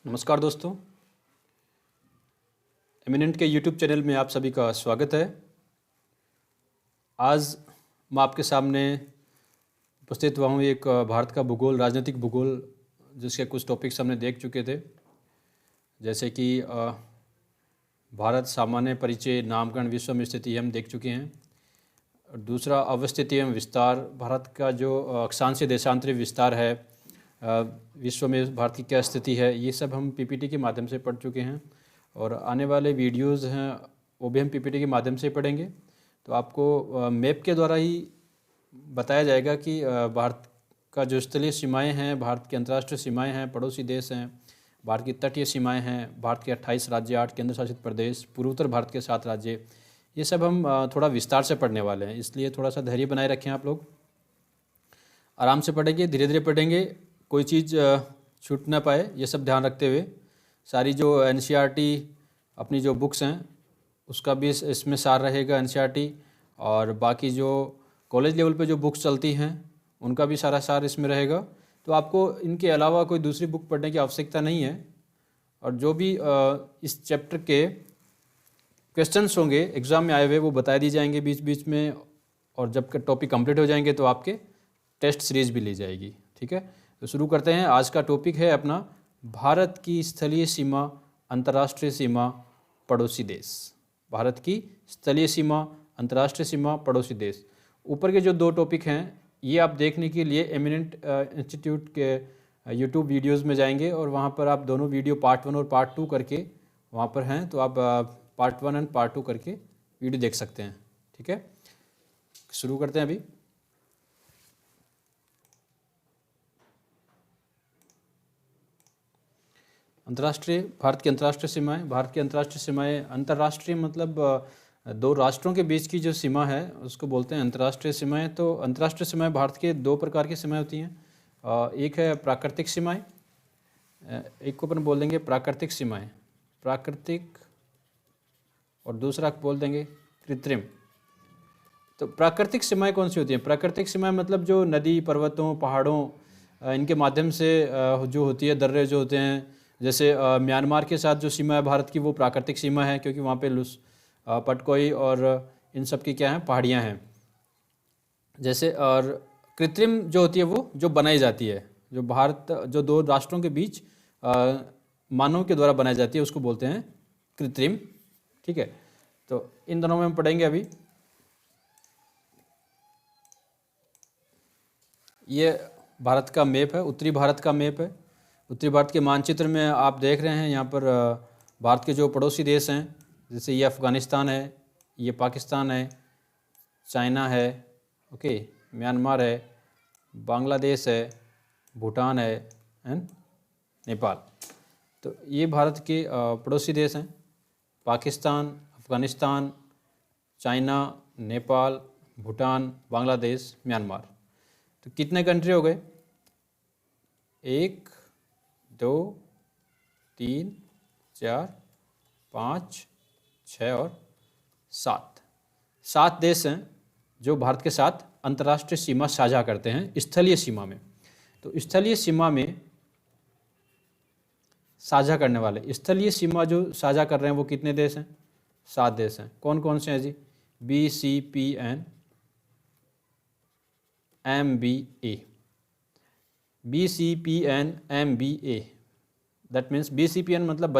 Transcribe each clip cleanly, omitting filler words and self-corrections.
नमस्कार दोस्तों, एमिनेंट के यूट्यूब चैनल में आप सभी का स्वागत है। आज मैं आपके सामने उपस्थित हुआ हूँ एक भारत का भूगोल, राजनीतिक भूगोल, जिसके कुछ टॉपिक्स हमने देख चुके थे, जैसे कि भारत सामान्य परिचय, नामकरण, विश्व में स्थिति हम देख चुके हैं। और दूसरा अवस्थिति एवं विस्तार, भारत का जो अक्षांशीय देशांतरी विस्तार है, विश्व में भारत की क्या स्थिति है, ये सब हम पीपीटी के माध्यम से पढ़ चुके हैं। और आने वाले वीडियोज़ हैं वो भी हम पीपीटी के माध्यम से पढ़ेंगे। तो आपको मैप के द्वारा ही बताया जाएगा कि भारत का जो स्थलीय सीमाएं हैं, भारत की अंतर्राष्ट्रीय सीमाएं हैं, पड़ोसी देश हैं, भारत की तटीय सीमाएं हैं, भारत के 28 राज्य, 8 केंद्र शासित प्रदेश, पूर्वोत्तर भारत के 7 राज्य, ये सब हम थोड़ा विस्तार से पढ़ने वाले हैं। इसलिए थोड़ा सा धैर्य बनाए रखें, आप लोग आराम से पढ़ेंगे, धीरे धीरे पढ़ेंगे, कोई चीज़ छूट ना पाए, ये सब ध्यान रखते हुए। सारी जो एनसीईआरटी अपनी जो बुक्स हैं उसका भी इसमें सार रहेगा, एनसीईआरटी, और बाकी जो कॉलेज लेवल पे जो बुक्स चलती हैं उनका भी सारा सार इसमें रहेगा। तो आपको इनके अलावा कोई दूसरी बुक पढ़ने की आवश्यकता नहीं है। और जो भी इस चैप्टर के क्वेश्चंस होंगे एग्ज़ाम में आए हुए वो बता दिए जाएंगे बीच बीच में, और जब टॉपिक कंप्लीट हो जाएंगे तो आपके टेस्ट सीरीज भी ली जाएगी। ठीक है, तो शुरू करते हैं। आज का टॉपिक है अपना भारत की स्थलीय सीमा, अंतर्राष्ट्रीय सीमा, पड़ोसी देश। भारत की स्थलीय सीमा, अंतर्राष्ट्रीय सीमा, पड़ोसी देश। ऊपर के जो दो टॉपिक हैं ये आप देखने के लिए एमिनेंट इंस्टीट्यूट के यूट्यूब वीडियोज़ में जाएंगे और वहाँ पर आप दोनों वीडियो पार्ट 1 और पार्ट 2 करके वहाँ पर हैं, तो आप पार्ट 1 एंड पार्ट 2 करके वीडियो देख सकते हैं। ठीक है, शुरू करते हैं अभी। अंतर्राष्ट्रीय, भारत की अंतर्राष्ट्रीय सीमाएं। भारत की अंतर्राष्ट्रीय सीमाएं, अंतर्राष्ट्रीय मतलब दो राष्ट्रों के बीच की जो सीमा है उसको बोलते हैं अंतर्राष्ट्रीय सीमाएं। तो अंतर्राष्ट्रीय सीमाएं भारत के दो प्रकार की सीमाएं होती हैं। एक है प्राकृतिक सीमाएं, एक को अपन बोल देंगे प्राकृतिक सीमाएं, प्राकृतिक, और दूसरा बोल देंगे कृत्रिम। तो प्राकृतिक सीमाएं कौन सी होती हैं? प्राकृतिक सीमाएं मतलब जो नदी, पर्वतों, पहाड़ों, इनके माध्यम से जो होती है, दर्रे जो होते हैं, जैसे म्यांमार के साथ जो सीमा है भारत की वो प्राकृतिक सीमा है, क्योंकि वहाँ पे पटकोई और इन सब की क्या है, पहाड़ियाँ हैं जैसे। और कृत्रिम जो होती है वो जो बनाई जाती है, जो भारत, जो दो राष्ट्रों के बीच मानव के द्वारा बनाई जाती है, उसको बोलते हैं कृत्रिम। ठीक है, तो इन दोनों में हम पढ़ेंगे अभी। ये भारत का मैप है, उत्तरी भारत का मैप है। उत्तरी भारत के मानचित्र में आप देख रहे हैं यहाँ पर भारत के जो पड़ोसी देश हैं, जैसे ये अफ़गानिस्तान है, ये पाकिस्तान है, चाइना है, ओके, म्यांमार है, बांग्लादेश है, भूटान है एंड नेपाल। तो ये भारत के पड़ोसी देश हैं, पाकिस्तान, अफ़गानिस्तान, चाइना, नेपाल, भूटान, बांग्लादेश, म्यांमार। तो कितने कंट्री हो गए? 1, 2, 3, 4, 5, 6 और 7 देश हैं जो भारत के साथ अंतर्राष्ट्रीय सीमा साझा करते हैं स्थलीय सीमा में। तो स्थलीय सीमा में साझा करने वाले, स्थलीय सीमा जो साझा कर रहे हैं वो कितने देश हैं? 7 देश हैं। कौन कौन से हैं जी? BCPN, MBA, BCPN, MBA, that means BCPN मतलब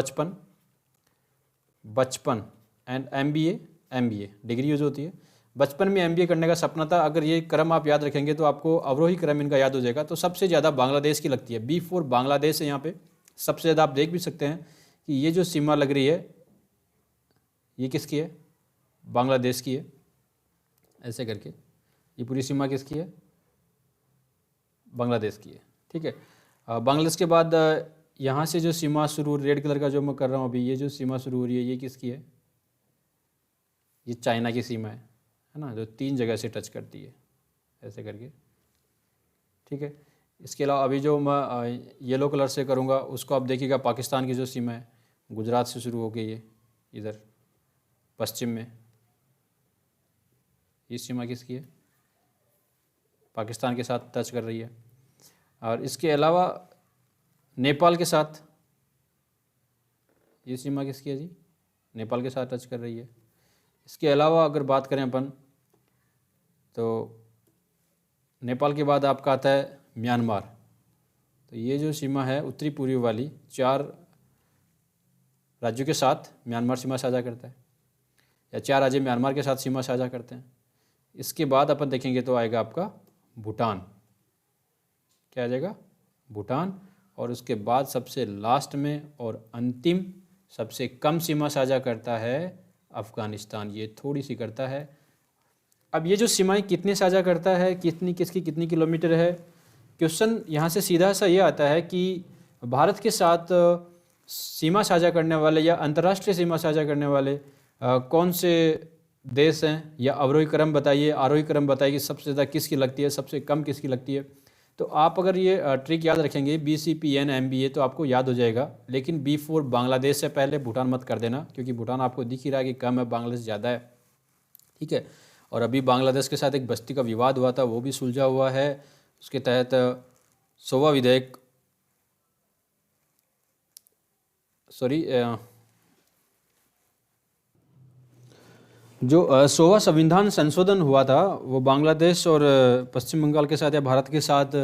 बचपन एंड MBA डिग्री यूज होती है। बचपन में MBA करने का सपना था। अगर ये क्रम आप याद रखेंगे तो आपको अवरोही क्रम इनका याद हो जाएगा। तो सबसे ज़्यादा बांग्लादेश की लगती है, B4 बांग्लादेश है यहाँ पे सबसे ज़्यादा। आप देख भी सकते हैं कि ये जो सीमा लग रही है ये किसकी है? बांग्लादेश की है। ऐसे करके ये पूरी सीमा किसकी है? बांग्लादेश की है। ठीक है, बांग्लादेश के बाद यहाँ से जो सीमा शुरू, रेड कलर का जो मैं कर रहा हूँ अभी, ये जो सीमा शुरू हो रही है ये किसकी है? ये चाइना की सीमा है ना, जो 3 जगह से टच करती है ऐसे करके। ठीक है, इसके अलावा अभी जो मैं येलो कलर से करूँगा उसको आप देखिएगा, पाकिस्तान की जो सीमा है गुजरात से शुरू हो गई है इधर पश्चिम में, ये सीमा किसकी है? पाकिस्तान के साथ टच कर रही है। और इसके अलावा नेपाल के साथ ये सीमा किसकी है जी? नेपाल के साथ टच कर रही है। इसके अलावा अगर बात करें अपन तो नेपाल के बाद आपका आता है म्यांमार। तो ये जो सीमा है उत्तरी पूर्वी वाली 4 राज्यों के साथ म्यांमार सीमा साझा करता है, या 4 राज्य म्यांमार के साथ सीमा साझा करते हैं। इसके बाद अपन देखेंगे तो आएगा आपका भूटान। क्या आ जाएगा? भूटान। और उसके बाद सबसे लास्ट में और अंतिम सबसे कम सीमा साझा करता है अफ़गानिस्तान। ये थोड़ी सी करता है। अब ये जो सीमाएं कितने साझा करता है, कितनी किलोमीटर है, क्वेश्चन यहाँ से सीधा सा ये आता है कि भारत के साथ सीमा साझा करने वाले या अंतर्राष्ट्रीय सीमा साझा करने वाले कौन से देश हैं, या अवरोही क्रम बताइए, आरोही क्रम बताइए कि सबसे ज़्यादा किसकी लगती है, सबसे कम किसकी लगती है। तो आप अगर ये ट्रिक याद रखेंगे BCPN MBA तो आपको याद हो जाएगा। लेकिन B4 बांग्लादेश से पहले भूटान मत कर देना, क्योंकि भूटान आपको दिख ही रहा है कि कम है, बांग्लादेश ज़्यादा है। ठीक है। और अभी बांग्लादेश के साथ एक बस्ती का विवाद हुआ था, वो भी सुलझा हुआ है। उसके तहत सोवा विधेयक जो सोवा संविधान संशोधन हुआ था वो बांग्लादेश और पश्चिम बंगाल के साथ या भारत के साथ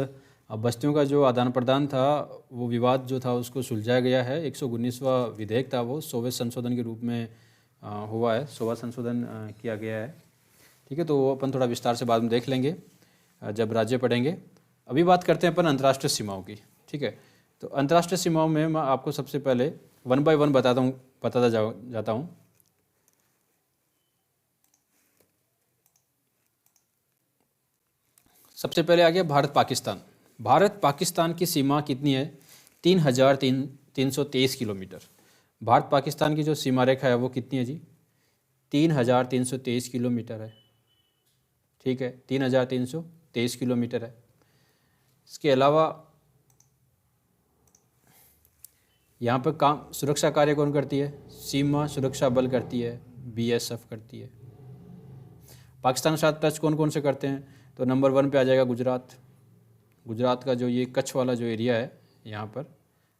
बस्तियों का जो आदान प्रदान था, वो विवाद जो था उसको सुलझाया गया है। 119वां विधेयक था वो, सोवे संशोधन के रूप में हुआ है, सोवा संशोधन किया गया है। ठीक है। तो वो अपन थोड़ा विस्तार से बाद में देख लेंगे जब राज्य पढ़ेंगे। अभी बात करते हैं अपन अंतर्राष्ट्रीय सीमाओं की। ठीक है। तो अंतर्राष्ट्रीय सीमाओं में मैं आपको सबसे पहले 1 बाय 1 बताता जाता हूँ। सबसे पहले आ गया भारत पाकिस्तान। भारत पाकिस्तान की सीमा कितनी है? 3,323 किलोमीटर। भारत पाकिस्तान की जो सीमा रेखा है वो कितनी है जी? 3,323 किलोमीटर है। ठीक है, 3,323 किलोमीटर है। इसके अलावा यहाँ पर काम सुरक्षा कार्य कौन करती है? सीमा सुरक्षा बल करती है, BSF करती है। पाकिस्तान के साथ टच कौन कौन से करते हैं? तो नंबर 1 पे आ जाएगा गुजरात। गुजरात का जो ये कच्छ वाला जो एरिया है, यहाँ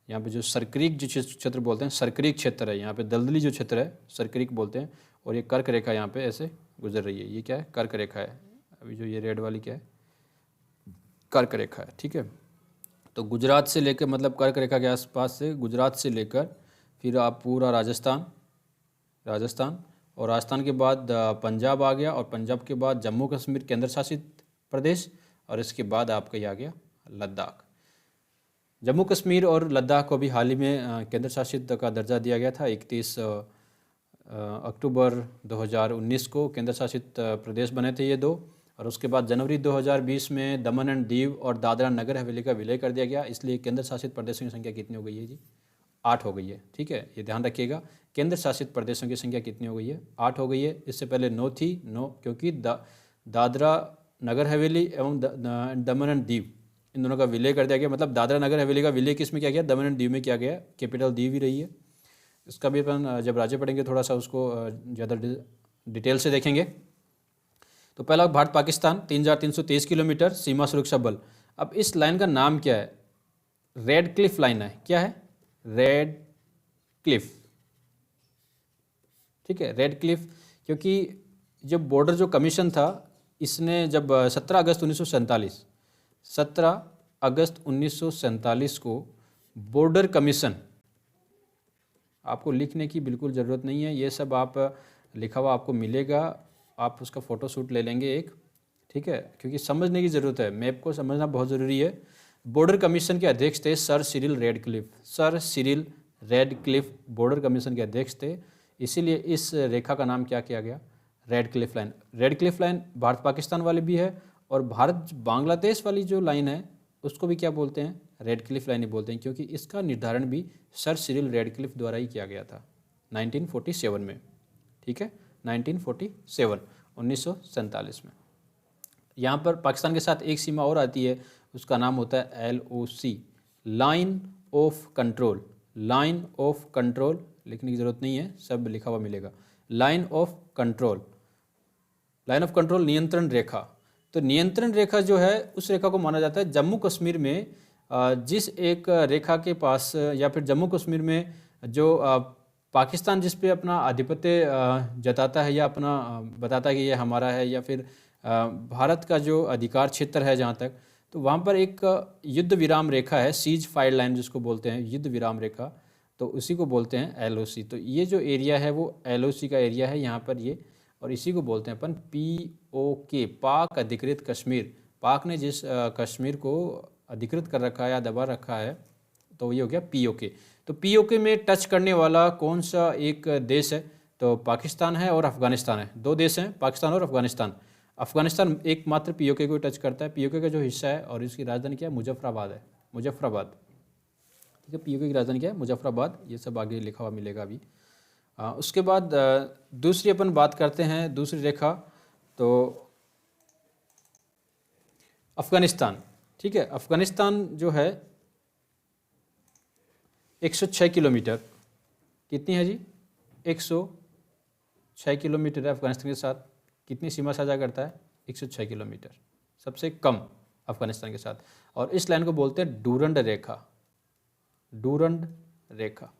पे जो सरक्रीक जो क्षेत्र बोलते हैं, सरक्रीक क्षेत्र है, यहाँ पे दलदली जो क्षेत्र है सरक्रीक बोलते हैं। और ये कर्क रेखा यहाँ पे ऐसे गुजर रही है, ये क्या है? कर्क रेखा है। अभी जो ये रेड वाली क्या है? कर्क रेखा है। ठीक है। तो गुजरात से लेकर, मतलब कर्क रेखा के आसपास से गुजरात से लेकर फिर आप पूरा राजस्थान, और राजस्थान के बाद पंजाब आ गया, और पंजाब के बाद जम्मू कश्मीर केंद्र शासित प्रदेश, और इसके बाद आपका ये आ गया लद्दाख। जम्मू कश्मीर और लद्दाख को भी हाल ही में केंद्र शासित का दर्जा दिया गया था। 31 अक्टूबर 2019 को केंद्र शासित प्रदेश बने थे ये दो। और उसके बाद जनवरी 2020 में दमन एंड दीव और दादरा नगर हवेली का विलय कर दिया गया। इसलिए केंद्र शासित प्रदेशों की संख्या कितनी हो गई है जी? 8 हो गई है। ठीक है, ये ध्यान रखिएगा। केंद्र शासित प्रदेशों की संख्या कितनी हो गई है? 8 हो गई है। इससे पहले 9 थी, क्योंकि दादरा नगर हवेली एवं दमन एंड दीव, इन दोनों का विलय कर दिया गया। मतलब दादरा नगर हवेली का विलय किस में किया गया? दमन एंड दीव में किया गया। कैपिटल दीव ही रही है। इसका भी अपन जब राज्य पढ़ेंगे थोड़ा सा उसको ज़्यादा डिटेल से देखेंगे। तो पहला भारत पाकिस्तान 3,323 किलोमीटर सीमा सुरक्षा बल। अब इस लाइन का नाम क्या है? रेड क्लिफ लाइन है। क्या है? Red Cliff. ठीक है, रेड क्लिफ, क्योंकि जब बॉर्डर जो कमीशन था, इसने जब 17 अगस्त 1947 को बॉर्डर कमीशन, आपको लिखने की बिल्कुल ज़रूरत नहीं है, ये सब आप लिखा हुआ आपको मिलेगा, आप उसका फ़ोटोशूट ले लेंगे एक। ठीक है, क्योंकि समझने की ज़रूरत है, मैप को समझना बहुत ज़रूरी है। बॉर्डर कमीशन के अध्यक्ष थे sir Cyril Radcliffe. Sir Cyril Radcliffe border commission के अध्यक्ष थे, इसीलिए इस रेखा का नाम क्या किया गया? Red Cliff line. Red Cliff line Bharat Pakistan वाली भी है, और भारत बांग्लादेश वाली जो लाइन है उसको भी क्या बोलते हैं? रेड क्लिफ लाइन ही बोलते हैं, क्योंकि इसका निर्धारण भी सर सिरिल रेडक्लिफ द्वारा ही किया गया था 1947 में। ठीक है, 1947 में। यहाँ पर पाकिस्तान के साथ एक सीमा और आती है, उसका नाम होता है LOC, line of control. Line of control लिखने की ज़रूरत नहीं है, सब लिखा हुआ मिलेगा। Line of control, line of control नियंत्रण रेखा। तो नियंत्रण रेखा जो है, उस रेखा को माना जाता है जम्मू कश्मीर में जिस एक रेखा के पास, या फिर जम्मू कश्मीर में जो पाकिस्तान जिस पे अपना आधिपत्य जताता है या अपना बताता है कि ये हमारा है, या फिर भारत का जो अधिकार क्षेत्र है जहाँ तक, तो वहाँ पर एक युद्ध विराम रेखा है, सीज फायर लाइन जिसको बोलते हैं, युद्ध विराम रेखा, तो उसी को बोलते हैं LOC। तो ये जो एरिया है वो LOC का एरिया है यहाँ पर ये, और इसी को बोलते हैं अपन POK, पाक अधिकृत कश्मीर। पाक ने जिस कश्मीर को अधिकृत कर रखा है या दबा रखा है, तो ये हो गया POK। तो POK में टच करने वाला कौन सा एक देश है, तो पाकिस्तान है और अफगानिस्तान है। दो देश हैं, पाकिस्तान और अफगानिस्तान। अफगानिस्तान एकमात्र POK को टच करता है। POK का जो हिस्सा है और इसकी राजधानी क्या है, मुजफ्फराबाद है, मुजफ्फराबाद। ठीक है, POK की राजधानी क्या है, मुजफ्फराबाद। ये सब आगे लिखा हुआ मिलेगा अभी। उसके बाद दूसरी अपन बात करते हैं, दूसरी रेखा, तो अफगानिस्तान। ठीक है, अफगानिस्तान जो है 106 किलोमीटर, कितनी है जी, 106 किलोमीटर है अफगानिस्तान के साथ। कितनी सीमा साझा करता है, 106 किलोमीटर, सबसे कम अफगानिस्तान के साथ। और इस लाइन को बोलते हैं डूरंड रेखा। डूरंड रेखा,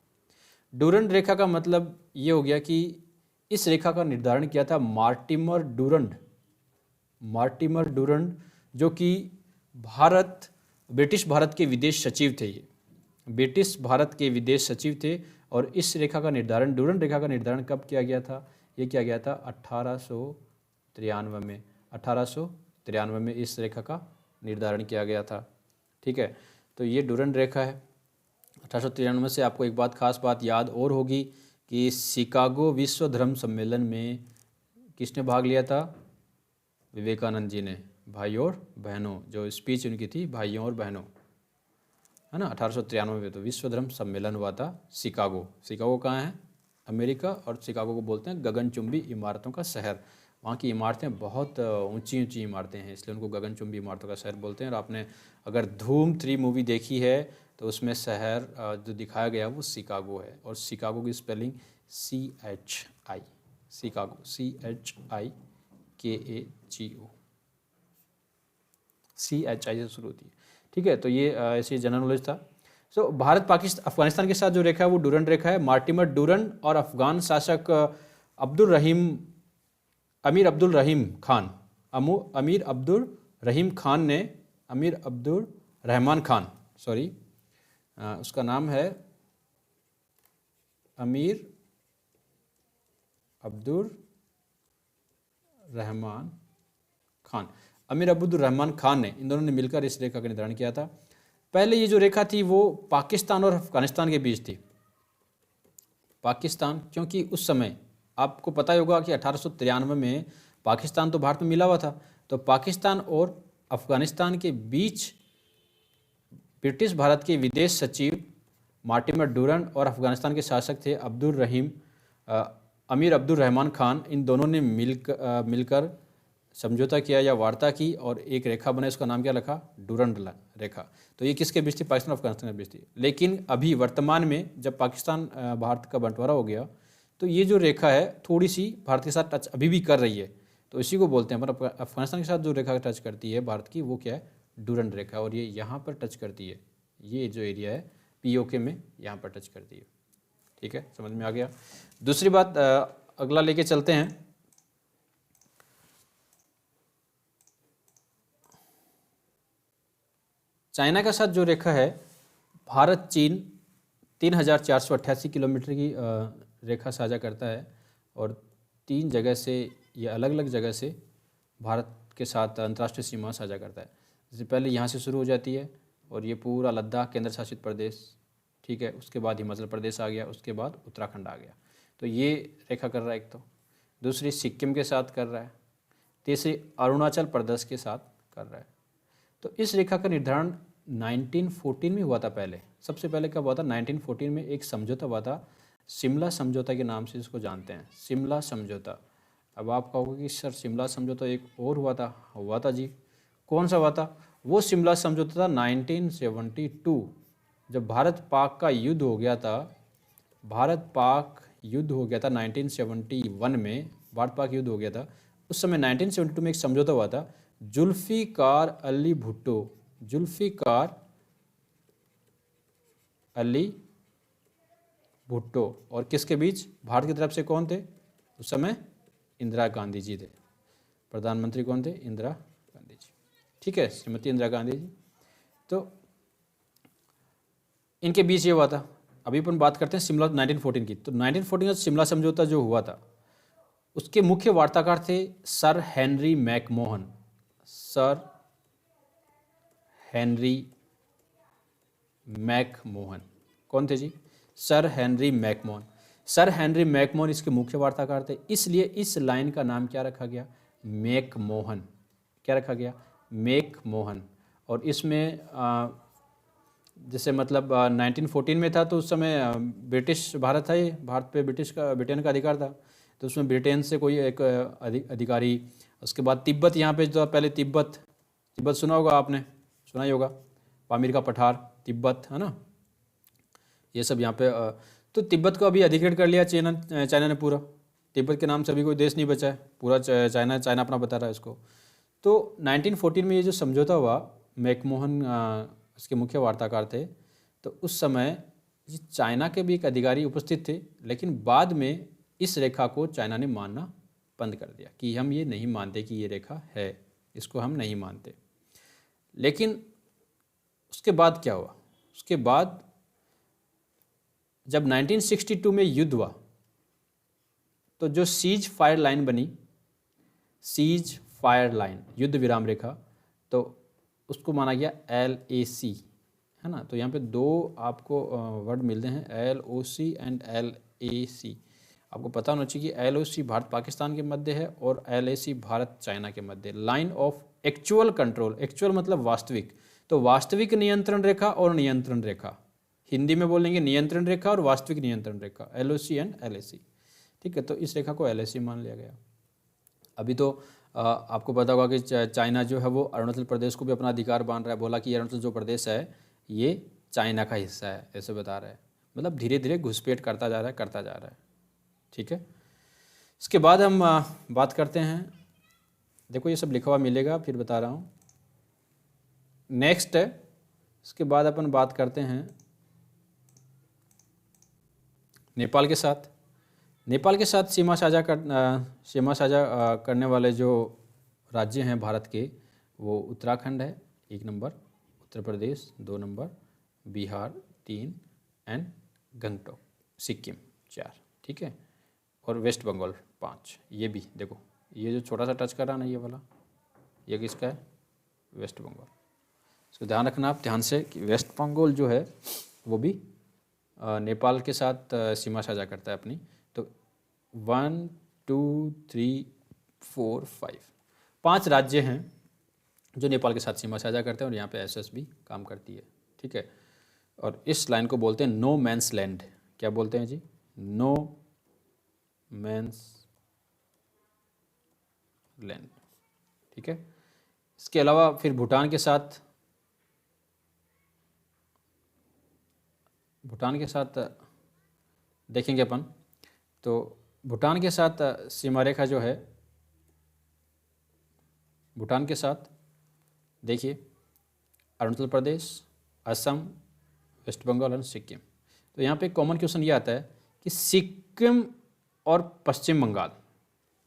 डूरंड रेखा का मतलब ये हो गया कि इस रेखा का निर्धारण किया था मार्टिमर डूरंड। मार्टिमर डूरंड जो कि ब्रिटिश भारत के विदेश सचिव थे। ये ब्रिटिश भारत के विदेश सचिव थे। और इस रेखा का निर्धारण, डूरंड रेखा का निर्धारण कब किया गया था, ये किया गया था 1893 में। 1893 में इस रेखा का निर्धारण किया गया था। ठीक है, तो ये डूरंड रेखा है 1893 से। आपको एक बात, खास बात याद और होगी कि शिकागो विश्व धर्म सम्मेलन में किसने भाग लिया था, विवेकानंद जी ने। भाइयों और बहनों, जो स्पीच उनकी थी, भाइयों और बहनों, है ना, 1893 में तो विश्व धर्म सम्मेलन हुआ था शिकागो। शिकागो कहाँ है, अमेरिका। और शिकागो को बोलते हैं गगनचुंबी इमारतों का शहर। वहाँ की इमारतें बहुत ऊंची ऊंची इमारतें हैं, इसलिए उनको गगनचुंबी इमारतों का शहर बोलते हैं। और आपने अगर धूम 3 मूवी देखी है तो उसमें शहर जो दिखाया गया वो शिकागो है। और शिकागो की spelling CHI, Chicago CHIKAGO, CHI से शुरू होती है। ठीक है, तो ये ऐसे जनरल नॉलेज था। सो भारत पाकिस्तान अफगानिस्तान के साथ जो रेखा है वो डूरंड रेखा है। मार्टिमर डूरंड और अफगान शासक अमीर अब्दुल रहीम खान, अमीर अब्दुल रहमान खान, सॉरी, उसका नाम है अमीर अब्दुल रहमान खान। अमीर अब्दुल रहमान खान ने, इन दोनों ने मिलकर इस रेखा का निर्धारण किया था। पहले ये जो रेखा थी वो पाकिस्तान और अफगानिस्तान के बीच थी। पाकिस्तान, क्योंकि उस समय आपको पता ही होगा कि 1893 में पाकिस्तान तो भारत में मिला हुआ था, तो पाकिस्तान और अफगानिस्तान के बीच ब्रिटिश भारत के विदेश सचिव मार्टिमर डूरंड और अफगानिस्तान के शासक थे अमीर अब्दुल रहमान खान। इन दोनों ने मिलकर समझौता किया या वार्ता की और एक रेखा बनाई, उसका नाम क्या रखा, डूरंड रेखा। तो ये किसके बीच थी, पाकिस्तान और अफगानिस्तान के बीच थी। लेकिन अभी वर्तमान में जब पाकिस्तान भारत का बंटवारा हो गया तो ये जो रेखा है थोड़ी सी भारत के साथ टच अभी भी कर रही है, तो इसी को बोलते हैं। पर अफगानिस्तान के साथ जो रेखा टच करती है भारत की, वो क्या है, डूरंड रेखा। और ये यहाँ पर टच करती है, ये जो एरिया है POK में यहाँ पर टच करती है। ठीक है, समझ में आ गया। दूसरी बात अगला लेके चलते हैं। चाइना के साथ जो रेखा है, भारत चीन 3488 किलोमीटर की रेखा साझा करता है। और 3 जगह से, ये अलग अलग जगह से भारत के साथ अंतर्राष्ट्रीय सीमा साझा करता है। जैसे पहले यहाँ से शुरू हो जाती है और ये पूरा लद्दाख केंद्र शासित प्रदेश, ठीक है, उसके बाद हिमाचल प्रदेश आ गया, उसके बाद उत्तराखंड आ गया। तो ये रेखा कर रहा है एक तो। दूसरी सिक्किम के साथ कर रहा है। तीसरी अरुणाचल प्रदेश के साथ कर रहा है। तो इस रेखा का निर्धारण 1914 में हुआ था। पहले, सबसे पहले कब हुआ था, 1914 में एक समझौता हुआ था, शिमला समझौता के नाम से इसको जानते हैं, शिमला समझौता। अब आप कहोगे कि सर शिमला समझौता एक और हुआ था जी। कौन सा हुआ था, वो शिमला समझौता था 1972, जब भारत पाक का युद्ध हो गया था। भारत पाक युद्ध हो गया था 1971 में, भारत पाक युद्ध हो गया था। उस समय 1972 में एक समझौता हुआ था, जुल्फिकार अली भुट्टो, और किसके बीच? भारत की तरफ से कौन थे उस समय? इंदिरा गांधी जी थे। प्रधानमंत्री कौन थे? इंदिरा गांधी जी। ठीक है, श्रीमती इंदिरा गांधी जी। तो इनके बीच ये हुआ था। अभी अपन बात करते हैं शिमला 1914 की। तो 1914 का शिमला समझौता जो हुआ था, उसके मुख्य वार्ताकार थे sir Henry McMahon. Sir Henry McMahon कौन थे जी? Sir Henry McMahon. Sir Henry McMahon इसके मुख्य वार्ताकार थे, इसलिए इस लाइन का नाम क्या रखा गया? मैकमोहन। क्या रखा गया? मैकमोहन। और इसमें जैसे मतलब 1914 में था, तो उस समय ब्रिटिश भारत था, ये भारत पे ब्रिटेन का अधिकार था। तो उसमें ब्रिटेन से कोई एक अधिकारी, उसके बाद तिब्बत यहाँ पे जो पहले तिब्बत सुना होगा आपने, सुना ही होगा, पामीर का पठार, तिब्बत है ना, ये सब यहाँ पे तो तिब्बत को अभी अधिकृत कर लिया चाइना ने पूरा। तिब्बत के नाम से अभी कोई देश नहीं बचा है, पूरा चाइना अपना बता रहा है इसको। तो 1914 में ये जो समझौता हुआ, मैकमोहन इसके मुख्य वार्ताकार थे। तो उस समय चाइना के भी एक अधिकारी उपस्थित थे, लेकिन बाद में इस रेखा को चाइना ने मानना बंद कर दिया कि हम ये नहीं मानते कि ये रेखा है, इसको हम नहीं मानते। लेकिन उसके बाद क्या हुआ? उसके बाद जब 1962 में युद्ध हुआ, तो जो सीज फायर लाइन बनी, सीज फायर लाइन, युद्ध विराम रेखा, तो उसको माना गया LAC, है ना। तो यहाँ पे दो आपको वर्ड मिलते हैं, LOC एंड LAC। आपको पता होना चाहिए कि LOC भारत पाकिस्तान के मध्य है और LAC भारत चाइना के मध्य। Line of actual control, actual मतलब वास्तविक, तो वास्तविक नियंत्रण रेखा और नियंत्रण रेखा, हिंदी में बोलेंगे नियंत्रण रेखा और वास्तविक नियंत्रण रेखा, LOC एंड LAC। ठीक है, तो इस रेखा को LAC मान लिया गया। अभी तो आपको पता होगा कि चाइना जो है वो अरुणाचल प्रदेश को भी अपना अधिकार मान रहा है, बोला कि अरुणाचल जो प्रदेश है ये चाइना का हिस्सा है, ऐसे बता रहा है। मतलब धीरे धीरे घुसपैठ करता जा रहा है। ठीक है, इसके बाद हम बात करते हैं, देखो ये सब लिखा हुआ मिलेगा, फिर बता रहा हूँ। नेक्स्ट है, इसके बाद अपन बात करते हैं नेपाल के साथ। नेपाल के साथ सीमा साझा करने वाले जो राज्य हैं भारत के, वो उत्तराखंड है 1 number, Uttar Pradesh 2 number, Bihar 3 and Gangtok, Sikkim 4। ठीक है, और वेस्ट बंगाल 5। ये भी देखो, ये जो छोटा सा टच कर रहा ना ये वाला, ये किसका है? वेस्ट बंगाल। इसको ध्यान रखना आप ध्यान से कि वेस्ट बंगाल जो है वो भी नेपाल के साथ सीमा साझा करता है अपनी। तो 1 2 3 4 5 राज्य हैं जो नेपाल के साथ सीमा साझा करते हैं, और यहाँ पे SS भी काम करती है। ठीक है, और इस लाइन को बोलते हैं नो मैंस लैंड। क्या बोलते हैं जी? No man's land. ठीक है, इसके अलावा फिर भूटान के साथ देखेंगे अपन। तो भूटान के साथ सीमा रेखा जो है, भूटान के साथ देखिए अरुणाचल प्रदेश, असम, वेस्ट बंगाल और सिक्किम। तो यहाँ पे कॉमन क्वेश्चन ये आता है कि सिक्किम और पश्चिम बंगाल,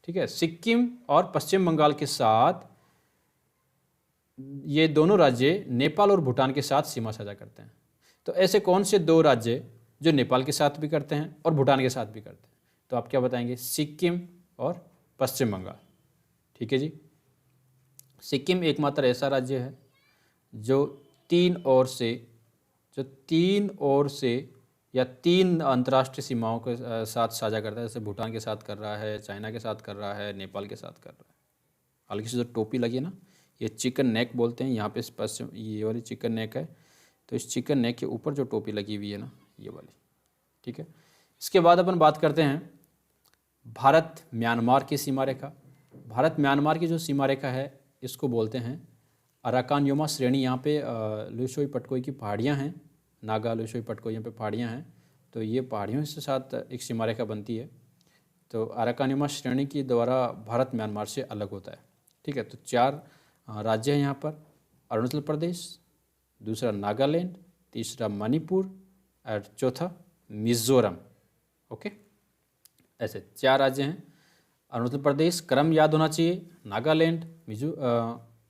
ठीक है, सिक्किम और पश्चिम बंगाल के साथ ये दोनों राज्य नेपाल और भूटान के साथ सीमा साझा करते हैं। तो ऐसे कौन से 2 राज्य जो नेपाल के साथ भी करते हैं और भूटान के साथ भी करते हैं? तो आप क्या बताएंगे? सिक्किम और पश्चिम बंगाल। ठीक है जी, सिक्किम एकमात्र ऐसा राज्य है जो 3 ओर से या 3 अंतर्राष्ट्रीय सीमाओं के साथ साझा करता है। जैसे भूटान के साथ कर रहा है, चाइना के साथ कर रहा है, नेपाल के साथ कर रहा है। हल्की सी जो टोपी लगी है ना, ये चिकन नेक बोलते हैं। यहाँ पे पश्चिम ये वाली चिकन नेक है, तो इस चिकन नेक के ऊपर जो टोपी लगी हुई है ना, ये वाली। ठीक है, इसके बाद अपन बात करते हैं भारत म्यांमार की सीमा रेखा। भारत म्यांमार की जो सीमा रेखा है इसको बोलते हैं अराकानयोमा श्रेणी। यहाँ पे लुसोई पटकोई की पहाड़ियाँ हैं, नागा लुसोई पटकोई यहाँ पे पहाड़ियाँ हैं, तो ये पहाड़ियों के साथ एक सीमा रेखा बनती है। तो अराकानयोमा श्रेणी के द्वारा भारत म्यांमार से अलग होता है। ठीक है, तो 4 राज्य हैं यहाँ पर, अरुणाचल प्रदेश, दूसरा नागालैंड, तीसरा मणिपुर और चौथा मिजोरम। ओके, ऐसे 4 राज्य हैं। अरुणाचल प्रदेश क्रम याद होना चाहिए, नागालैंड,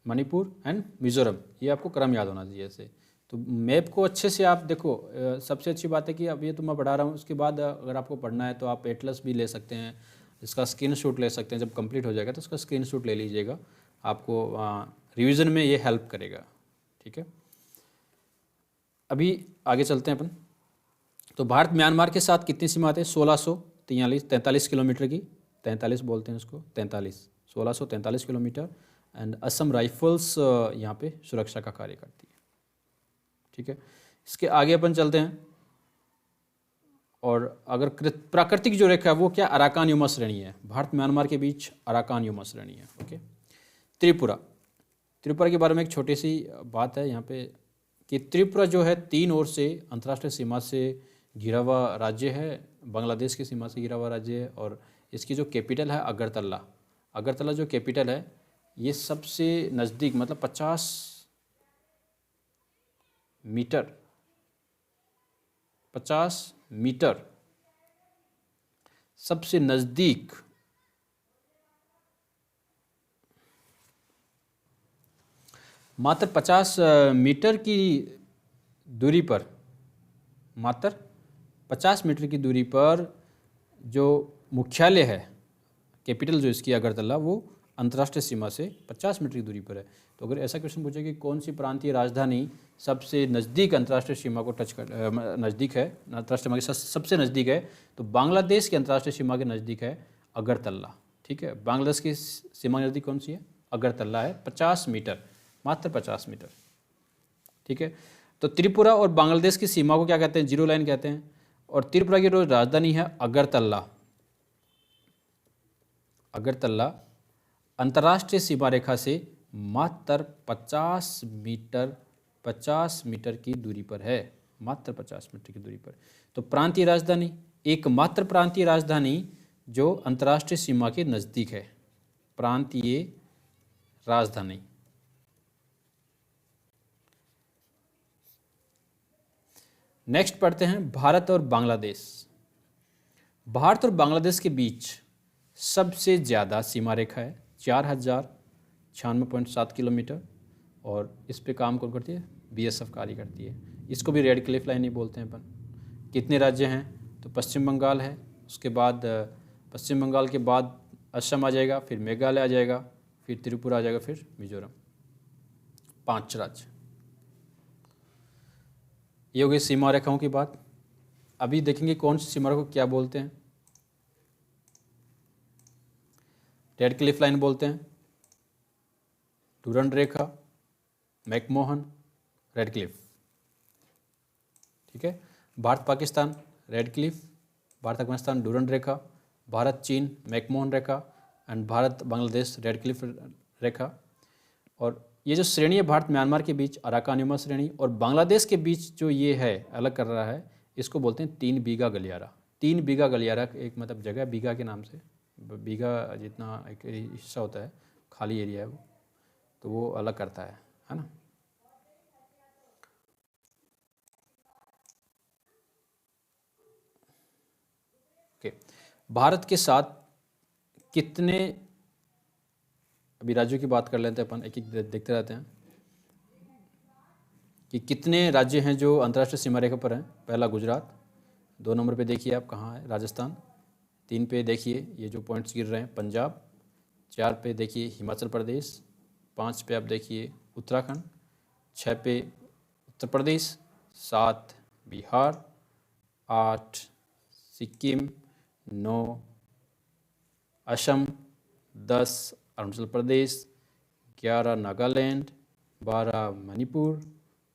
मणिपुर एंड मिजोरम, ये आपको क्रम याद होना चाहिए ऐसे। तो मैप को अच्छे से आप देखो। सबसे अच्छी बात है कि अब ये तो मैं पढ़ा रहा हूँ, उसके बाद अगर आपको पढ़ना है तो आप एटलस भी ले सकते हैं, इसका स्क्रीनशॉट ले सकते हैं। जब कंप्लीट हो जाएगा तो उसका स्क्रीनशॉट ले लीजिएगा, आपको रिवीजन में ये हेल्प करेगा। ठीक है, अभी आगे चलते हैं अपन। तो भारत म्यांमार के साथ कितनी सीमा आते हैं? 1643 किलोमीटर की, 43 बोलते हैं उसको, 1643 किलोमीटर। एंड असम राइफल्स यहाँ पे सुरक्षा का कार्य करती है। ठीक है, इसके आगे अपन चलते हैं। और अगर प्राकृतिक जो रेखा है वो क्या? अराकान युमा श्रेणी है। भारत म्यांमार के बीच अराकान युमा श्रेणी है। ओके, त्रिपुरा के बारे में एक छोटी सी बात है यहाँ पे कि त्रिपुरा जो है 3 ओर से अंतर्राष्ट्रीय सीमा से घिरा हुआ राज्य है, बांग्लादेश की सीमा से घिरा हुआ राज्य है। और इसकी जो कैपिटल है अगरतला जो कैपिटल है, ये सबसे नज़दीक, मतलब 50 मीटर सबसे नज़दीक मात्र 50 मीटर की दूरी पर, मात्र 50 मीटर की दूरी पर जो मुख्यालय है, कैपिटल जो इसकी अगरतला, वो अंतर्राष्ट्रीय सीमा से 50 मीटर की दूरी पर है। तो अगर ऐसा क्वेश्चन पूछे कि कौन सी प्रांतीय राजधानी सबसे नज़दीक अंतर्राष्ट्रीय सीमा को टच कर नज़दीक है, अंतर्राष्ट्रीय सीमा के सबसे नज़दीक है, तो बांग्लादेश की अंतर्राष्ट्रीय सीमा के नज़दीक है अगरतला। ठीक है, बांग्लादेश की सीमा नज़दीक कौन सी है? अगरतला है, 50 मीटर, मात्र 50 मीटर। ठीक है, तो त्रिपुरा और बांग्लादेश की सीमा को क्या कहते हैं? जीरो लाइन कहते हैं। और त्रिपुरा की जो राजधानी है अगरतला अंतर्राष्ट्रीय सीमा रेखा से मात्र 50 मीटर की दूरी पर है, मात्र 50 मीटर की दूरी पर। तो प्रांतीय राजधानी, एकमात्र प्रांतीय राजधानी जो अंतर्राष्ट्रीय सीमा के नज़दीक है, प्रांतीय राजधानी। नेक्स्ट पढ़ते हैं भारत और बांग्लादेश। भारत और बांग्लादेश के बीच सबसे ज़्यादा सीमा रेखा है, 4096.7 किलोमीटर। और इस पे काम कौन करती है? बीएसएफ कार्य करती है। इसको भी रेड क्लिफ लाइन ही बोलते हैं अपन। कितने राज्य हैं? तो पश्चिम बंगाल है, उसके बाद पश्चिम बंगाल के बाद असम आ जाएगा, फिर मेघालय आ जाएगा, फिर त्रिपुरा आ जाएगा, फिर मिजोरम। 5 राज्य। ये हो गई सीमा रेखाओं की बात। अभी देखेंगे कौन सी सीमा रेखा को क्या बोलते हैं। रेड क्लिफ लाइन बोलते हैं, डूरंड रेखा, मैकमोहन, रेड क्लिफ। ठीक है, Bharat Pakistan Radcliffe, Bharat Afghanistan Durand रेखा, भारत चीन मैकमोहन रेखा, and Bharat Bangladesh Radcliffe रेखा। और ये जो श्रेणी है भारत म्यांमार के बीच अराकान युमा श्रेणी, और बांग्लादेश के बीच जो ये है अलग कर रहा है, इसको बोलते हैं 3 बीघा गलियारा। 3 बीघा गलियारा एक मतलब जगह बीघा के नाम से, बीघा जितना एक हिस्सा होता है, खाली एरिया है वो, तो वो अलग करता है ना। ओके, भारत के साथ कितने, अभी राज्यों की बात कर लेते हैं अपन, एक एक देखते रहते हैं कि कितने राज्य हैं जो अंतर्राष्ट्रीय सीमा रेखा पर हैं। पहला गुजरात, 2 नंबर पे देखिए आप कहाँ है, राजस्थान। 3 पे देखिए ये जो पॉइंट्स गिर रहे हैं, पंजाब। 4 पे देखिए हिमाचल प्रदेश। 5 पे आप देखिए उत्तराखंड। 6 पे उत्तर प्रदेश। 7 बिहार। 8 सिक्किम। 9 असम। 10 अरुणाचल प्रदेश। 11 नागालैंड। 12 मणिपुर।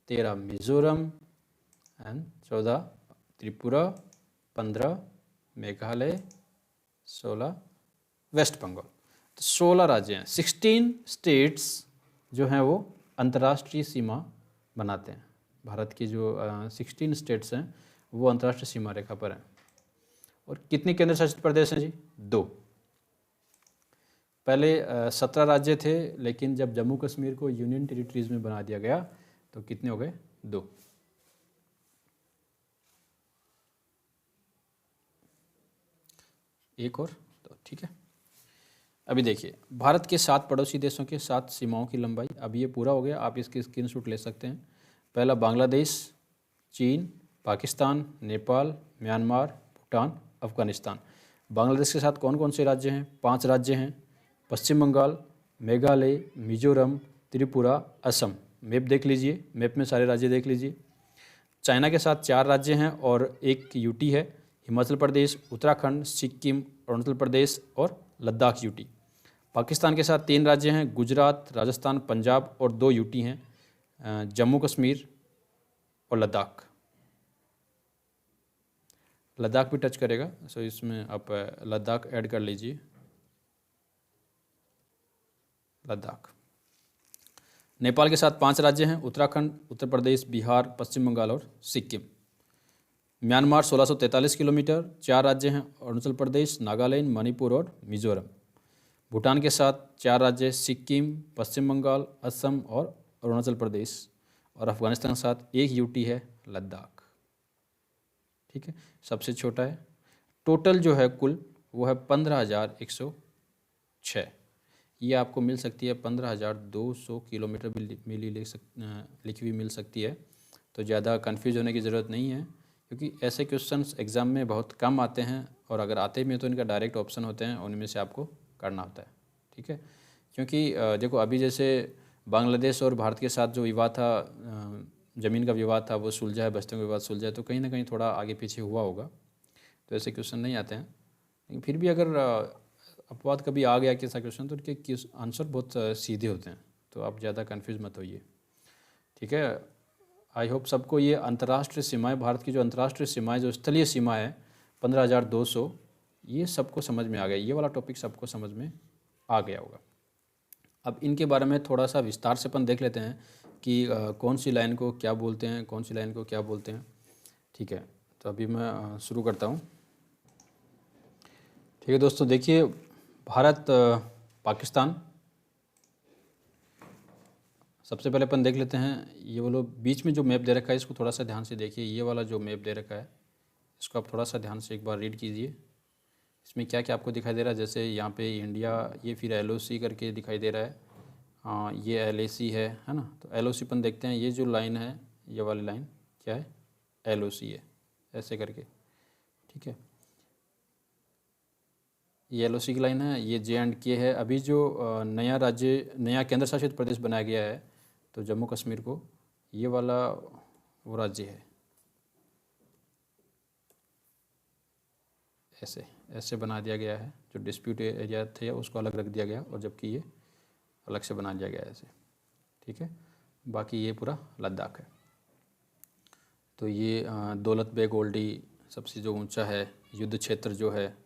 13 मिजोरम एंड 14 त्रिपुरा। 15 मेघालय। 16 वेस्ट बंगाल। तो 16 राज्य हैं, 16 स्टेट्स जो हैं वो अंतर्राष्ट्रीय सीमा बनाते हैं। भारत की जो 16 स्टेट्स हैं वो अंतर्राष्ट्रीय सीमा रेखा पर हैं। और कितने केंद्र शासित प्रदेश हैं जी? 2। पहले 17 राज्य थे, लेकिन जब जम्मू कश्मीर को यूनियन टेरिटरीज में बना दिया गया तो कितने हो गए? 2। एक और तो ठीक है। अभी देखिए भारत के 7 पड़ोसी देशों के 7 सीमाओं की लंबाई, अब ये पूरा हो गया, आप इसकी स्क्रीनशॉट ले सकते हैं। पहला बांग्लादेश, चीन, पाकिस्तान, नेपाल, म्यांमार, भूटान, अफगानिस्तान। बांग्लादेश के साथ कौन कौन से राज्य हैं? 5 राज्य हैं, पश्चिम बंगाल, मेघालय, मिजोरम, त्रिपुरा, असम। मैप देख लीजिए, मैप में सारे राज्य देख लीजिए। चाइना के साथ 4 राज्य हैं और एक यूटी है, हिमाचल प्रदेश, उत्तराखंड, सिक्किम, अरुणाचल प्रदेश और लद्दाख यूटी। पाकिस्तान के साथ 3 राज्य हैं, गुजरात, राजस्थान, पंजाब और 2 यूटी हैं, जम्मू कश्मीर और लद्दाख। लद्दाख भी टच करेगा, सो इसमें आप लद्दाख ऐड कर लीजिए, लद्दाख। नेपाल के साथ 5 राज्य हैं, उत्तराखंड, उत्तर प्रदेश, बिहार, पश्चिम बंगाल और सिक्किम। म्यांमार 1643 किलोमीटर, 4 राज्य हैं, अरुणाचल प्रदेश, नागालैंड, मणिपुर और मिजोरम। भूटान के साथ 4 राज्य, सिक्किम, पश्चिम बंगाल, असम और अरुणाचल प्रदेश। और अफगानिस्तान के साथ एक यूटी है, लद्दाख। ठीक है, सबसे छोटा है। टोटल जो है कुल वो है 15,106। ये आपको मिल सकती है 15,200 किलोमीटर भी लिखी हुई मिल सकती है। तो ज़्यादा कन्फ्यूज होने की ज़रूरत नहीं है, क्योंकि ऐसे क्वेश्चंस एग्ज़ाम में बहुत कम आते हैं, और अगर आते भी हैं तो इनका डायरेक्ट ऑप्शन होते हैं, उनमें से आपको करना होता है। ठीक है, क्योंकि देखो अभी जैसे बांग्लादेश और भारत के साथ जो विवाद था, ज़मीन का विवाद था, वो सुलझा है, बस्तियों का विवाद सुलझा है, तो कहीं ना कहीं थोड़ा आगे पीछे हुआ होगा, तो ऐसे क्वेश्चन नहीं आते हैं। लेकिन फिर भी अगर अपवाद कभी आ गया कैसा क्वेश्चन, तो उनके आंसर बहुत सीधे होते हैं, तो आप ज़्यादा कन्फ्यूज मत होइए। ठीक है, आई होप सबको ये अंतर्राष्ट्रीय सीमाएं, भारत की जो अंतर्राष्ट्रीय सीमाएं, जो स्थलीय सीमा है 15,200, ये सबको समझ में आ गया, ये वाला टॉपिक सबको समझ में आ गया होगा। अब इनके बारे में थोड़ा सा विस्तार से अपन देख लेते हैं कि कौन सी लाइन को क्या बोलते हैं, कौन सी लाइन को क्या बोलते हैं। ठीक है, तो अभी मैं शुरू करता हूँ। ठीक है दोस्तों, देखिए भारत पाकिस्तान, सबसे पहले अपन देख लेते हैं। ये वाला बीच में जो मैप दे रखा है, इसको थोड़ा सा ध्यान से देखिए। ये वाला जो मैप दे रखा है, इसको आप थोड़ा सा ध्यान से एक बार रीड कीजिए। इसमें क्या क्या आपको दिखाई दे रहा है, जैसे यहाँ पे इंडिया, ये फिर LOC करके दिखाई दे रहा है, हाँ ये LAC है ना। तो LOC अपन देखते हैं, ये जो लाइन है, ये वाली लाइन क्या है, LOC है, ऐसे करके। ठीक है, ये LOC की लाइन है, ये J&K है। अभी जो नया राज्य, नया केंद्र शासित प्रदेश बनाया गया है, तो जम्मू कश्मीर को, ये वाला वो राज्य है, ऐसे ऐसे बना दिया गया है। जो डिस्प्यूट एरिया थे उसको अलग रख दिया गया, और जबकि ये अलग से बना दिया गया है ऐसे। ठीक है, बाकी ये पूरा लद्दाख है। तो ये दौलत बेग ओल्डी सबसे जो ऊंचा है, युद्ध क्षेत्र जो है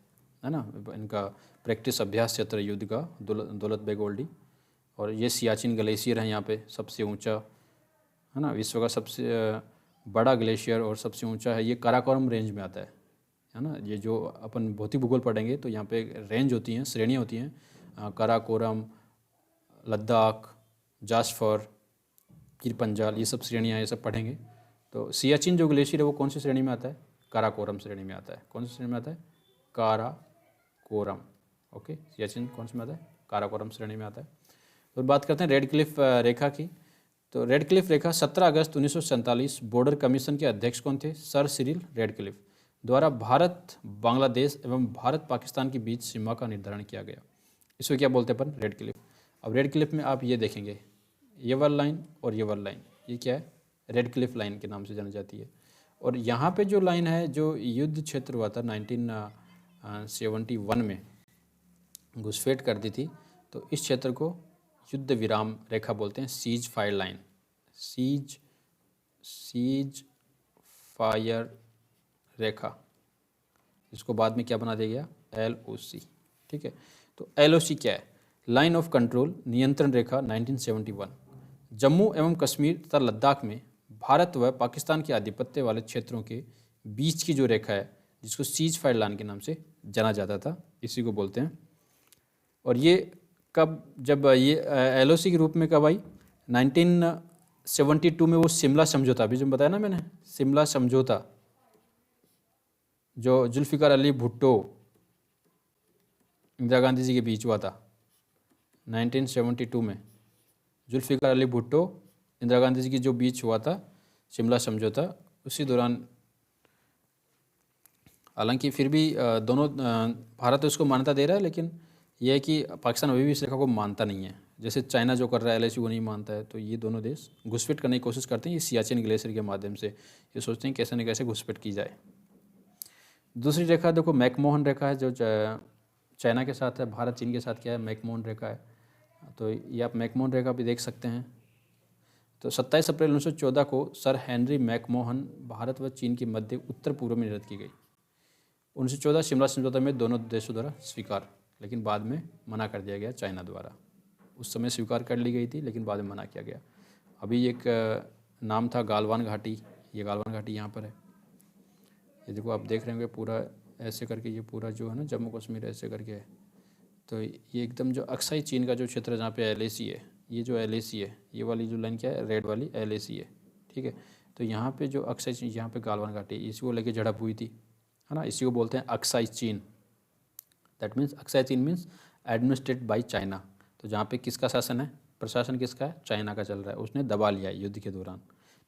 ना, इनका प्रैक्टिस अभ्यास क्षेत्र युद्ध का, दौलत बेग ओल्डी। और ये सियाचिन ग्लेशियर है यहाँ पे सबसे ऊंचा, है ना, विश्व का सबसे बड़ा ग्लेशियर और सबसे ऊंचा है। ये काराकोरम रेंज में आता है ना। ये जो अपन भौतिक भूगोल पढ़ेंगे तो यहाँ पे रेंज होती हैं, श्रेणियाँ होती हैं, काराकोरम, लद्दाख, जासफर, किरपंजाल, ये सब श्रेणियाँ, ये सब पढ़ेंगे। तो सियाचिन जो ग्लेशियर है वो कौन सी श्रेणी में आता है, काराकोरम श्रेणी में आता है। कौन सी श्रेणी में आता है, काराकोरम। ओके, सियाचिन कौन सी में आता है, काराकोरम श्रेणी में आता है। तो बात करते हैं रेड क्लिफ रेखा की। तो रेड क्लिफ रेखा 17 अगस्त 1947 बॉर्डर कमीशन के अध्यक्ष कौन थे, सर सिरिल रेडक्लिफ द्वारा भारत, बांग्लादेश एवं भारत पाकिस्तान के बीच सीमा का निर्धारण किया गया। इसको क्या बोलते हैं अपन, रेड क्लिफ। अब रेड क्लिफ में आप ये देखेंगे, ये वाली लाइन और ये वाली लाइन, ये क्या है, रेड क्लिफ लाइन के नाम से जानी जाती है। और यहाँ पे जो लाइन है, जो युद्ध क्षेत्र हुआ था 1971 में, घुसपैठ कर दी थी, तो इस क्षेत्र को युद्ध विराम रेखा बोलते हैं, ceasefire line, ceasefire रेखा, इसको बाद में क्या बना दिया गया, LOC। ठीक है, तो LOC क्या है, लाइन ऑफ कंट्रोल, नियंत्रण रेखा 1971। जम्मू एवं कश्मीर तथा लद्दाख में भारत व पाकिस्तान के आधिपत्य वाले क्षेत्रों के बीच की जो रेखा है, जिसको सीज फायर लाइन के नाम से जाना जाता था, इसी को बोलते हैं। और ये कब, जब ये LOC के रूप में कब आई, 1972 में, वो शिमला समझौता, अभी जो बताया ना मैंने, शिमला समझौता, जो जुल्फ़िकार अली भुट्टो इंदिरा गांधी जी के बीच हुआ था 1972 में। जुल्फ़िकार अली भुट्टो, इंदिरा गांधी जी की जो बीच हुआ था शिमला समझौता, उसी दौरान, हालांकि फिर भी दोनों भारत उसको मान्यता दे रहा है, लेकिन यह है कि पाकिस्तान अभी भी इस रेखा को मानता नहीं है। जैसे चाइना जो कर रहा है LAC वो नहीं मानता है, तो ये दोनों देश घुसपैठ करने की कोशिश करते हैं ये सियाचिन ग्लेशियर के माध्यम से। ये सोचते हैं कैसे न कैसे घुसपैठ की जाए। दूसरी रेखा देखो मैकमोहन रेखा है, जो चाइना के साथ है। भारत चीन के साथ क्या है, मैकमोहन रेखा है। तो ये आप मैकमोहन रेखा भी देख सकते हैं। तो 27 अप्रैल 1914 को सर हेनरी मैकमोहन भारत व चीन के मध्य उत्तर पूर्व में निर्धारित की गई। 1914 शिमला समझौता में दोनों देशों द्वारा स्वीकार, लेकिन बाद में मना कर दिया गया चाइना द्वारा। उस समय स्वीकार कर ली गई थी, लेकिन बाद में मना किया गया। अभी एक नाम था गालवान घाटी, ये गालवान घाटी यहाँ पर है। ये देखो आप देख रहे होंगे पूरा ऐसे करके, ये पूरा जो है ना जम्मू कश्मीर ऐसे करके है। तो ये एकदम जो अक्साई चीन का जो क्षेत्र है जहाँ पे LAC है, ये जो LAC है, ये वाली जो लाइन क्या है, रेड वाली LAC है, ठीक है। तो यहाँ पे जो अक्साई चीन, यहाँ पे गालवान घाटी, इसी को लेके झड़प हुई थी, है ना। इसी को बोलते हैं अक्साई चीन। दैट मीन्स अक्साई चीन मीन्स एडमिनिस्ट्रेटेड बाई चाइना। तो जहाँ पे किसका शासन है, प्रशासन किसका है, चाइना का चल रहा है। उसने दबा लिया युद्ध के दौरान।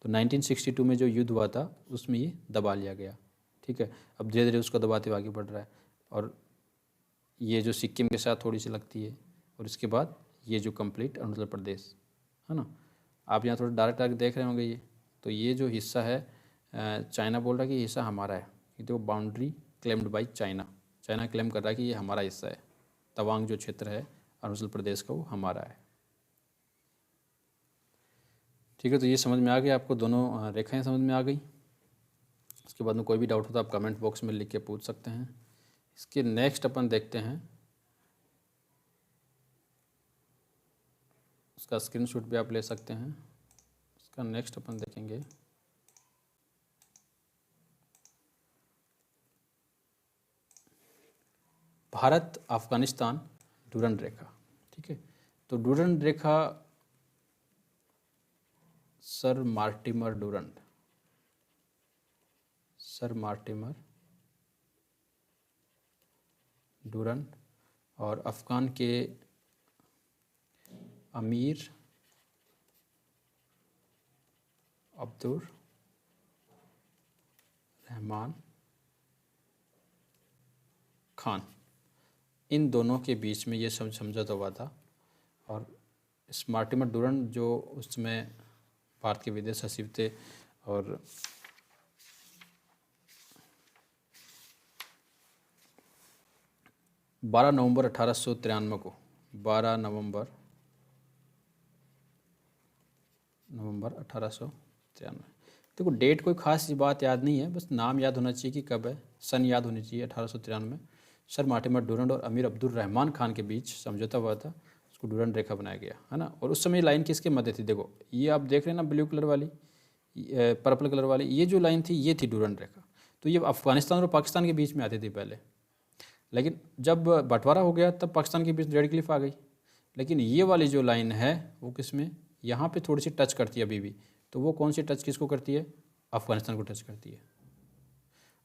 तो 1962 में जो युद्ध हुआ था उसमें ये दबा लिया गया, ठीक है। अब धीरे धीरे उसको दबाते हुए आगे बढ़ रहा है। और ये जो सिक्किम के साथ थोड़ी सी लगती है, और इसके बाद ये जो कंप्लीट अरुणाचल प्रदेश है ना। आप यहाँ थोड़ा डायरेक्ट आगे देख रहे होंगे ये। तो ये जो हिस्सा है चाइना बोल रहा है कि ये हिस्सा हमारा है। ये तो boundary claimed by China, China claim कर रहा है कि ये हमारा हिस्सा है। तवांग जो क्षेत्र है अरुणाचल प्रदेश का, वो हमारा है, ठीक है। तो ये समझ में आ गया आपको, दोनों रेखाएं समझ में आ गई। इसके बाद में कोई भी डाउट हो तो आप कमेंट बॉक्स में लिख के पूछ सकते हैं। इसके नेक्स्ट अपन देखते हैं, उसका स्क्रीनशॉट भी आप ले सकते हैं। इसका नेक्स्ट अपन देखेंगे भारत अफगानिस्तान डूरंड रेखा, ठीक है। तो डूरंड रेखा sir Mortimer Durand, sir Mortimer Durand और अफ़गान के अमीर अब्दुल रहमान खान, इन दोनों के बीच में ये समझौता हुआ था। और इस मार्टिमर डूरंड जो उस समय भारत के विदेश सचिव थे, और बारह नवंबर 1893 को, 12 नवंबर 1893। देखो डेट कोई खास बात याद नहीं है, बस नाम याद होना चाहिए कि कब है, सन याद होनी चाहिए 1893। सर मार्टिमर डूरंड और अमीर अब्दुल रहमान खान के बीच समझौता हुआ था, उसको डूरंड रेखा बनाया गया, है ना। और उस समय लाइन किसके मध्य थी, देखो ये आप देख रहे हैं ना ब्लू कलर वाली, पर्पल कलर वाली, ये जो लाइन थी ये थी डूरंड रेखा। तो ये अफगानिस्तान और पाकिस्तान के बीच में आती थी पहले, लेकिन जब बंटवारा हो गया तब पाकिस्तान के बीच रेड क्लिफ आ गई। लेकिन ये वाली जो लाइन है वो किस में, यहाँ पे थोड़ी सी टच करती है अभी भी। तो वो कौन सी टच किसको करती है, अफगानिस्तान को टच करती है।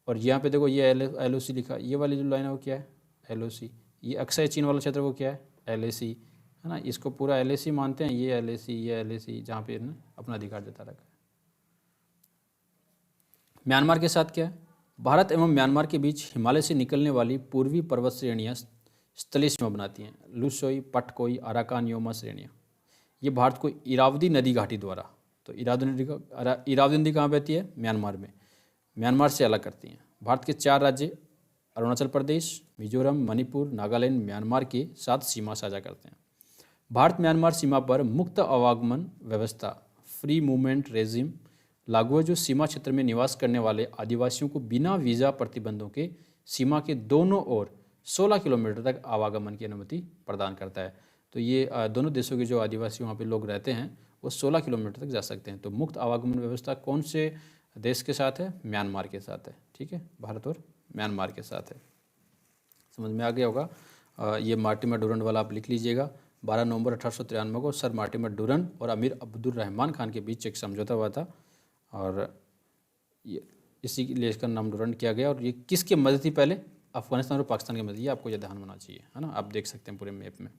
और यहाँ पे देखो ये LOC लिखा, ये वाली जो लाइन है वो क्या है, LOC। ये अक्साई चीन वाला क्षेत्र वो क्या है, LAC, है ना। इसको पूरा LAC मानते हैं, ये LAC, ये LAC, जहाँ पे ना अपना अधिकार जता रखा है। म्यांमार के साथ क्या है, भारत एवं म्यांमार के बीच हिमालय से निकलने वाली पूर्वी पर्वत श्रेणियाँ स्थलीय सीमा बनाती हैं। लुसोई, पटकोई, अराकान योमा श्रेणियाँ ये भारत को इरावदी नदी घाटी द्वारा, तो इरावदी नदी कहाँ बहती है, म्यांमार में, म्यांमार से अलग करती हैं। भारत के 4 राज्य अरुणाचल प्रदेश, मिजोरम, मणिपुर, नागालैंड म्यांमार के साथ सीमा साझा करते हैं। भारत म्यांमार सीमा पर मुक्त आवागमन व्यवस्था, फ्री मूवमेंट रेजिम लागू है, जो सीमा क्षेत्र में निवास करने वाले आदिवासियों को बिना वीज़ा प्रतिबंधों के सीमा के दोनों ओर 16 किलोमीटर तक आवागमन की अनुमति प्रदान करता है। तो ये दोनों देशों के जो आदिवासी वहाँ पे लोग रहते हैं वो 16 किलोमीटर तक जा सकते हैं। तो मुक्त आवागमन व्यवस्था कौन से देश के साथ है, म्यांमार के साथ है, ठीक है, भारत और म्यांमार के साथ है। समझ में आ गया होगा। ये मार्टिमर डूरंड वाला आप लिख लीजिएगा। 12 नवंबर 1893 को सर मार्टिमर डूरंड और अमीर अब्दुल रहमान खान के बीच एक समझौता हुआ था, और ये इसी के लिए इसका नाम डूरंड किया गया। और ये किसके मध्य थी पहले, अफ़गानिस्तान और पाकिस्तान के मध्य, ये आपको ये ध्यान होना चाहिए, है ना। आप देख सकते हैं पूरे मैप में।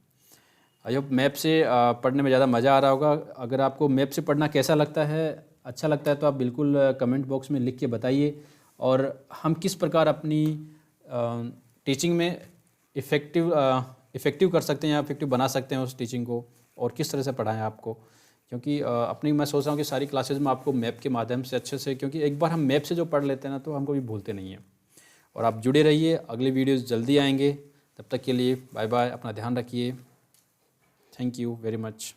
आई होप मैप से पढ़ने में ज़्यादा मज़ा आ रहा होगा। अगर आपको मैप से पढ़ना कैसा लगता है, अच्छा लगता है, तो आप बिल्कुल कमेंट बॉक्स में लिख के बताइए, और हम किस प्रकार अपनी टीचिंग में इफ़ेक्टिव कर सकते हैं या इफ़ेक्टिव बना सकते हैं उस टीचिंग को, और किस तरह से पढ़ाएं आपको। क्योंकि अपनी मैं सोच रहा हूँ कि सारी क्लासेस में आपको मैप के माध्यम से अच्छे से, क्योंकि एक बार हम मैप से जो पढ़ लेते हैं ना, तो हम कभी भूलते नहीं हैं। और आप जुड़े रहिए, अगले वीडियोज़ जल्दी आएंगे। तब तक के लिए बाय बाय, अपना ध्यान रखिए। Thank you very much.